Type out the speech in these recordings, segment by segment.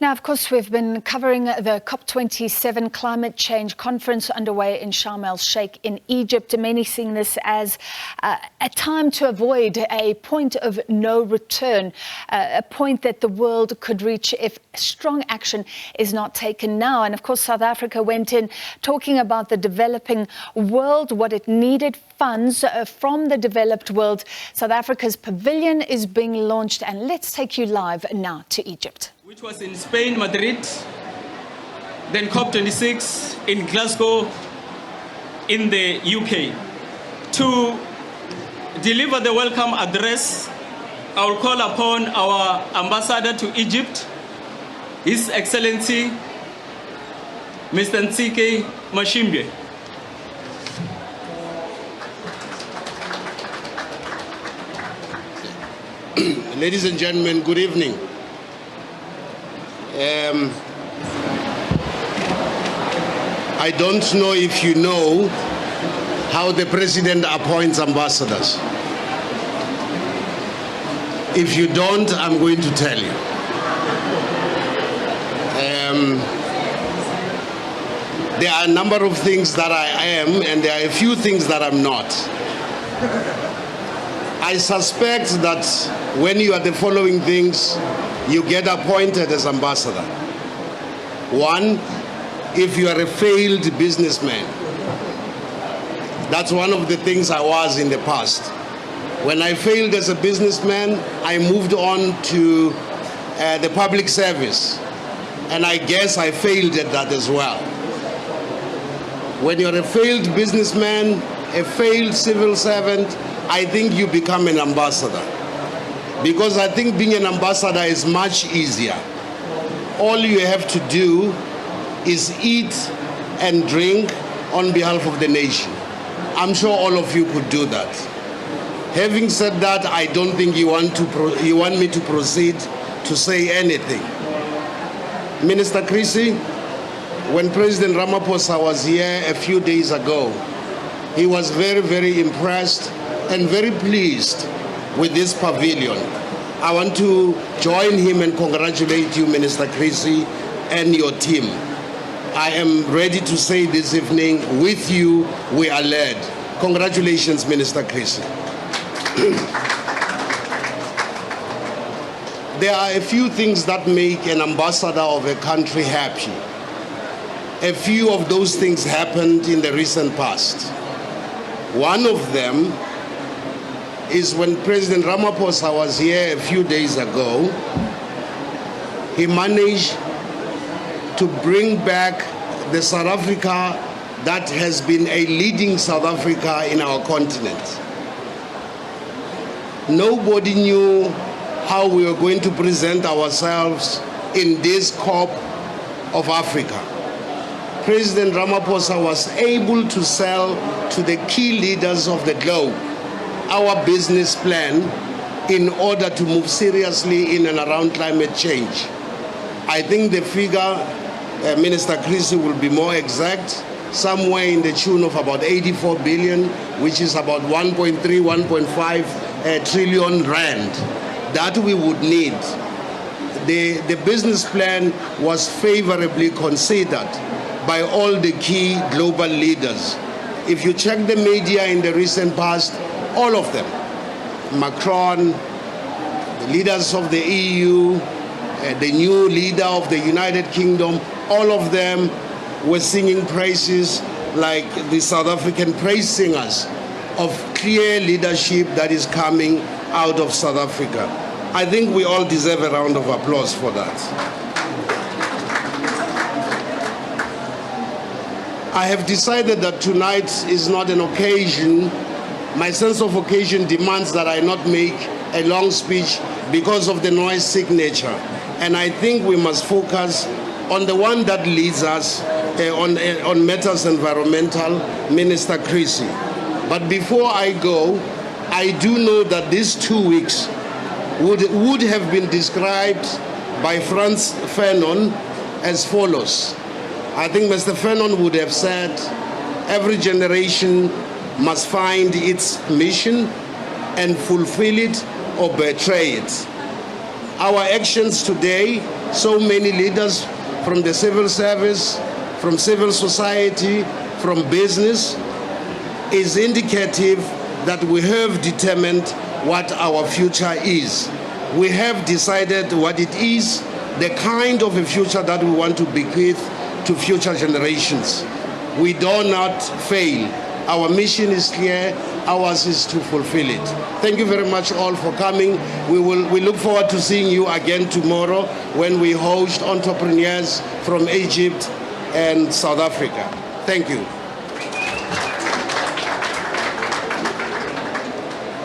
Now, of course, we've been covering the COP27 climate change conference underway in Sharm El-Sheikh in Egypt. Many seeing this as a time to avoid a point of no return, a point that the world could reach if strong action is not taken now. And of course, South Africa went in talking about the developing world, what it needed, funds from the developed world. South Africa's Pavillion is being launched, and let's take you live now to Egypt. Which was in Spain, Madrid, then COP26 in Glasgow in the UK. To deliver the welcome address, I will call upon our ambassador to Egypt, His Excellency, Mr. Ntsike Mashimbe. Ladies and gentlemen, good evening. I don't know if you know how the president appoints ambassadors. If you don't, I'm going to tell you. There are a number of things that I am, and there are a few things that I'm not. I suspect that when you are the following things, you get appointed as ambassador. One, if you are a failed businessman. That's one of the things I was in the past. When I failed as a businessman, I moved on to the public service. And I guess I failed at that as well. When you're a failed businessman, a failed civil servant, I think you become an ambassador. Because I think being an ambassador is much easier. All you have to do is eat and drink on behalf of the nation. I'm sure all of you could do that. Having said that, I don't think you want me to proceed to say anything. Minister Creasy, when President Ramaphosa was here a few days ago, he was very, very impressed and very pleased with this pavilion. I want to join him and congratulate you, Minister Creasy, and your team. I am ready to say this evening, with you, we are led. Congratulations, Minister Creasy. There are a few things that make an ambassador of a country happy. A few of those things happened in the recent past. One of them is when President Ramaphosa was here a few days ago, he managed to bring back the South Africa that has been a leading South Africa in our continent. Nobody knew how we were going to present ourselves in this COP of Africa. President Ramaphosa was able to sell to the key leaders of the globe our business plan in order to move seriously in and around climate change. I think the figure, Minister Creasy will be more exact, somewhere in the tune of about 84 billion, which is about 1.3, 1.5 trillion rand that we would need. The business plan was favorably considered by all the key global leaders. If you check the media in the recent past, all of them, Macron, the leaders of the EU, the new leader of the United Kingdom, all of them were singing praises like the South African praise singers of clear leadership that is coming out of South Africa. I think we all deserve a round of applause for that. I have decided that tonight is not an occasion. My sense of occasion demands that I not make a long speech because of the noise signature. And I think we must focus on the one that leads us on matters environmental, Minister Creasy. But before I go, I do know that these 2 weeks would have been described by Frantz Fanon as follows. I think Mr. Fanon would have said, every generation must find its mission and fulfill it or betray it. Our actions today so many leaders from the civil service, from civil society, from business, is indicative that we have determined what our future is. We have decided what it is, the kind of a future that we want to bequeath to future generations. We do not fail. Our mission is clear. Ours is to fulfill it. Thank you very much all for coming. We look forward to seeing you again tomorrow when we host entrepreneurs from Egypt and South Africa. Thank you.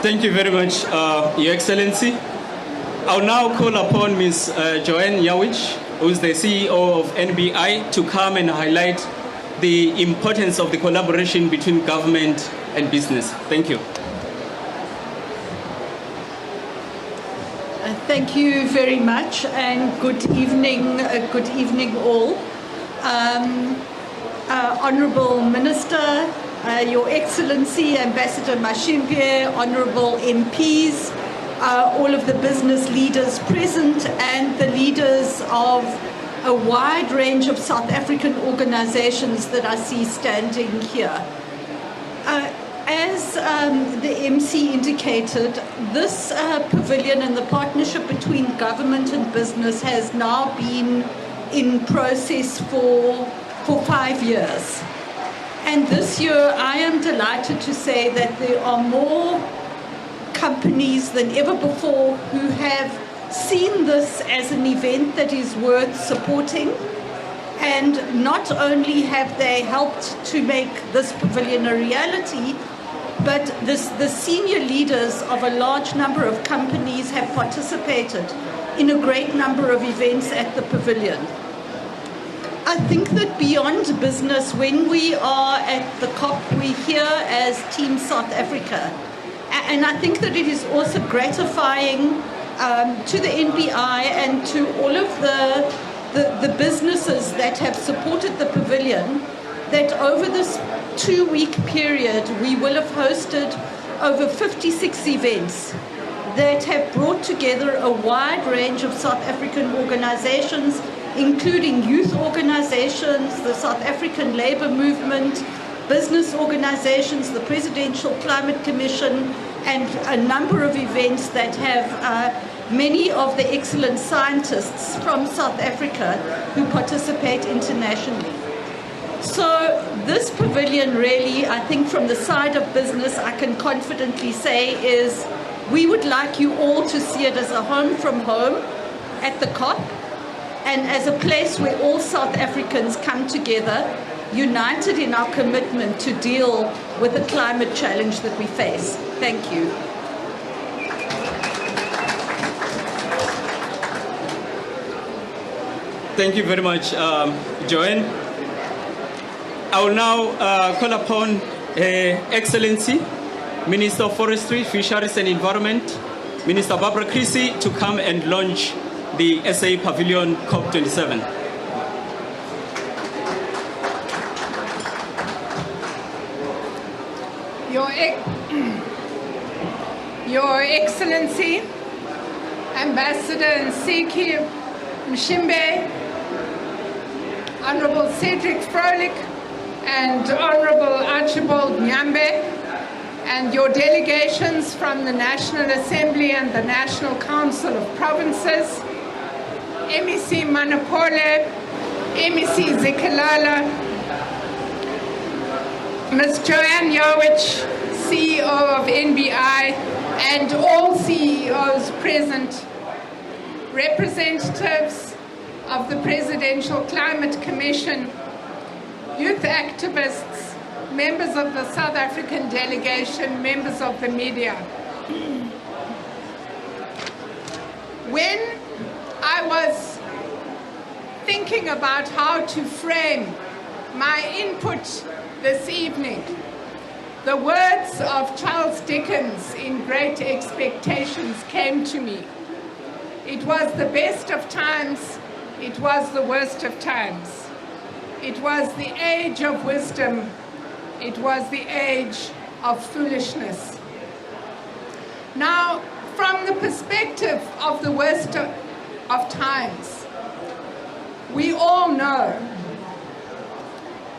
Thank you very much, Your Excellency. I'll now call upon Ms. Joanne Yawich, who is the CEO of NBI, to come and highlight the importance of the collaboration between government and business. Thank you. Thank you very much, and good evening all. Honourable Minister, Your Excellency, Ambassador Mashimbe, Honourable MPs, all of the business leaders present, and the leaders of a wide range of South African organizations that I see standing here. As the MC indicated, this pavilion and the partnership between government and business has now been in process for 5 years. And this year, I am delighted to say that there are more companies than ever before who have seen this as an event that is worth supporting. And not only have they helped to make this pavilion a reality, but the senior leaders of a large number of companies have participated in a great number of events at the pavilion. I think that beyond business, when we are at the COP, we're here as Team South Africa. And I think that it is also gratifying to the NBI and to all of the businesses that have supported the pavilion, that over this 2-week period, we will have hosted over 56 events that have brought together a wide range of South African organizations, including youth organizations, the South African Labour Movement, business organizations, the Presidential Climate Commission, and a number of events that have many of the excellent scientists from South Africa who participate internationally. So this pavilion really, I think from the side of business, I can confidently say is we would like you all to see it as a home from home at the COP, and as a place where all South Africans come together, united in our commitment to deal with the climate challenge that we face. Thank you. Thank you very much, Joanne. I will now call upon Her Excellency, Minister of Forestry, Fisheries and Environment, Minister Barbara Creecy, to come and launch the SA Pavilion COP27. Your Excellency, Ambassador Nsiki Mshimbe, Honourable Cedric Froelich, and Honourable Archibald Nyambe, and your delegations from the National Assembly and the National Council of Provinces, MEC Manapole, MEC Zikalala, Ms. Joanne Yawich, CEO of NBI, and all CEOs present, representatives of the Presidential Climate Commission, youth activists, members of the South African delegation, members of the media. When I was thinking about how to frame my input this evening, the words of Charles Dickens in Great Expectations came to me. It was the best of times, it was the worst of times. It was the age of wisdom, it was the age of foolishness. Now, from the perspective of the worst of times, we all know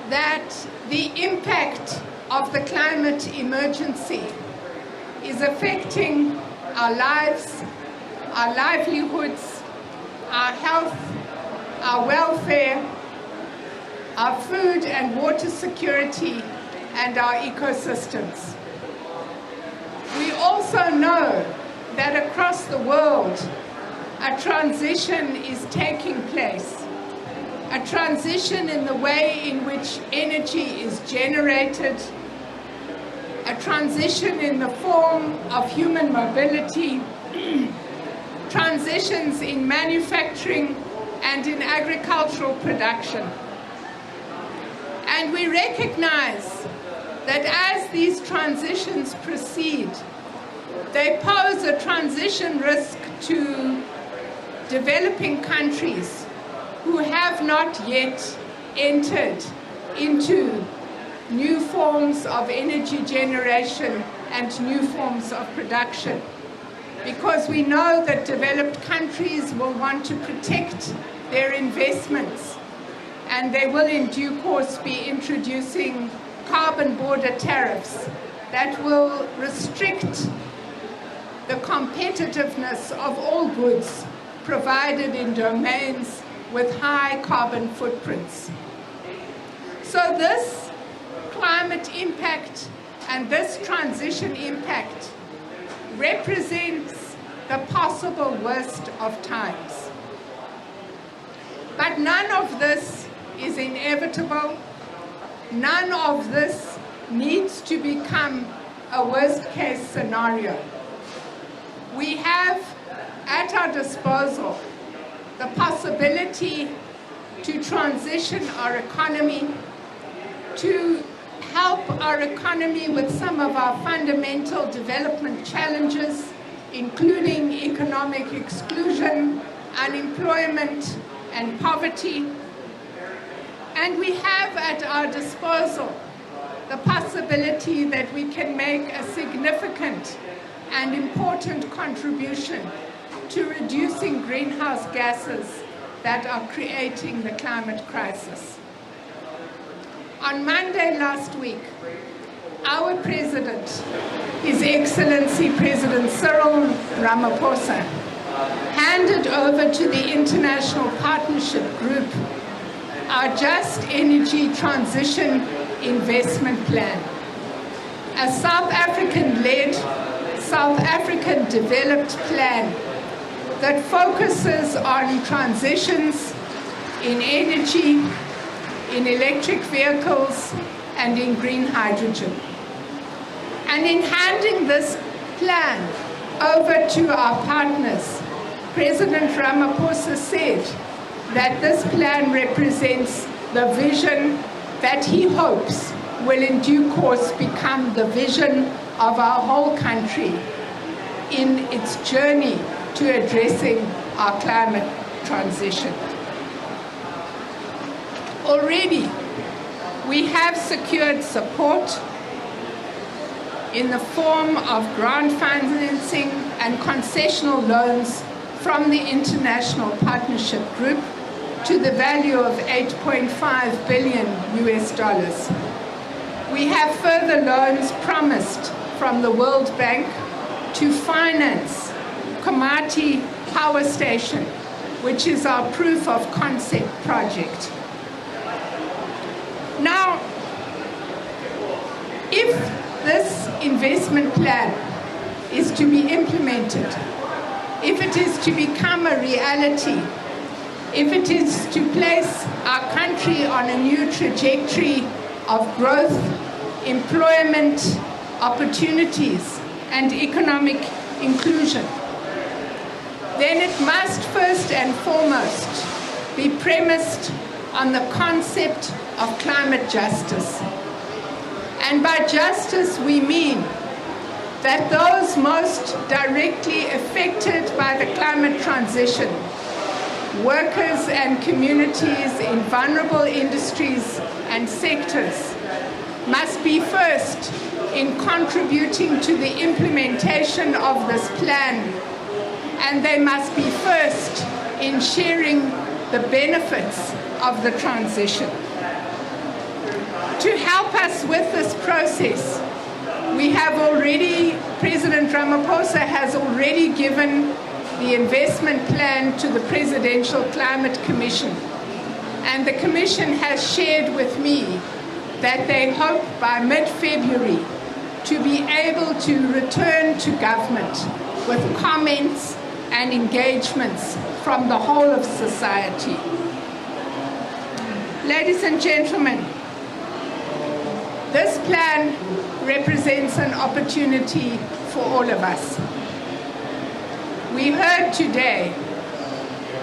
that the impact of the climate emergency is affecting our lives, our livelihoods, our health, our welfare, our food and water security, and our ecosystems. We also know that across the world, a transition is taking place. A transition in the way in which energy is generated, a transition in the form of human mobility, transitions in manufacturing and in agricultural production. And we recognize that as these transitions proceed, they pose a transition risk to developing countries who have not yet entered into new forms of energy generation and new forms of production. Because we know that developed countries will want to protect their investments, and they will in due course be introducing carbon border tariffs that will restrict the competitiveness of all goods provided in domains with high carbon footprints. So this climate impact and this transition impact represents the possible worst of times. But none of this is inevitable. None of this needs to become a worst-case scenario. We have at our disposal the possibility to transition our economy, to help our economy with some of our fundamental development challenges, including economic exclusion, unemployment, and poverty. And we have at our disposal the possibility that we can make a significant and important contribution to reducing greenhouse gases that are creating the climate crisis. On Monday last week, our President, His Excellency President Cyril Ramaphosa, handed over to the International Partnership Group our Just Energy Transition Investment Plan, a South African-led, South African-developed plan that focuses on transitions in energy, in electric vehicles, and in green hydrogen. And in handing this plan over to our partners, President Ramaphosa said that this plan represents the vision that he hopes will in due course become the vision of our whole country in its journey to addressing our climate transition. Already, we have secured support in the form of grant financing and concessional loans from the International Partnership Group to the value of $8.5 billion. We have further loans promised from the World Bank to finance Komati Power Station, which is our proof of concept project. Now, if this investment plan is to be implemented, if it is to become a reality, if it is to place our country on a new trajectory of growth, employment, opportunities, and economic inclusion, then it must first and foremost be premised on the concept of climate justice. And by justice, we mean that those most directly affected by the climate transition, workers and communities in vulnerable industries and sectors, must be first in contributing to the implementation of this plan, and they must be first in sharing the benefits of the transition. To help us with this process, President Ramaphosa has already given the investment plan to the Presidential Climate Commission. And the Commission has shared with me that they hope by mid-February to be able to return to government with comments and engagements from the whole of society. Ladies and gentlemen, this plan represents an opportunity for all of us. We heard today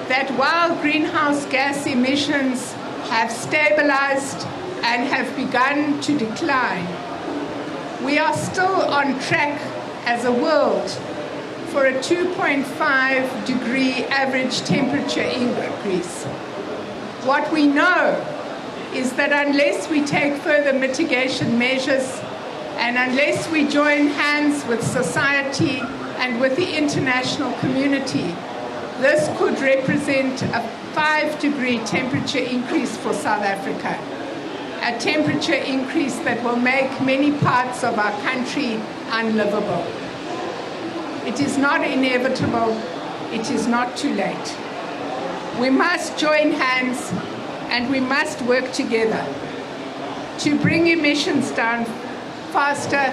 that while greenhouse gas emissions have stabilized and have begun to decline, we are still on track as a world for a 2.5 degree average temperature increase. What we know is that unless we take further mitigation measures and unless we join hands with society and with the international community, this could represent a 5 degree temperature increase for South Africa, a temperature increase that will make many parts of our country unlivable. It is not inevitable, it is not too late. We must join hands and we must work together to bring emissions down faster,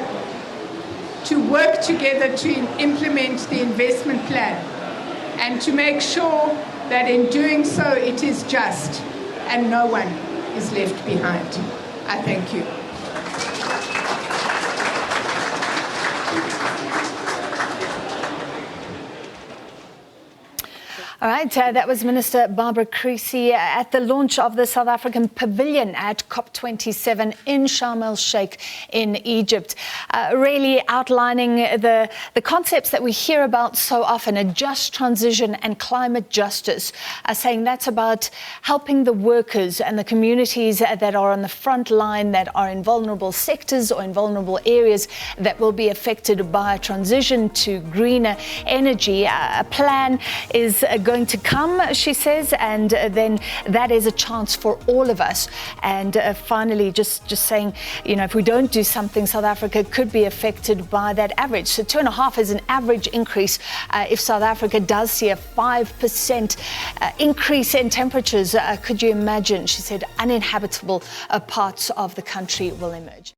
to work together to implement the investment plan, and to make sure that in doing so it is just and no one is left behind. I thank you. All right, that was Minister Barbara Creecy at the launch of the South African Pavillion at COP27 in Sharm El-Sheikh in Egypt, really outlining the concepts that we hear about so often, a just transition and climate justice, saying that's about helping the workers and the communities that are on the front line, that are in vulnerable sectors or in vulnerable areas that will be affected by a transition to greener energy. A plan is going to come, she says, and then that is a chance for all of us. And finally, just saying, you know, if we don't do something, South Africa could be affected by that average. So 2.5 is an average increase. If South Africa does see a 5% increase in temperatures, could you imagine, she said, uninhabitable parts of the country will emerge.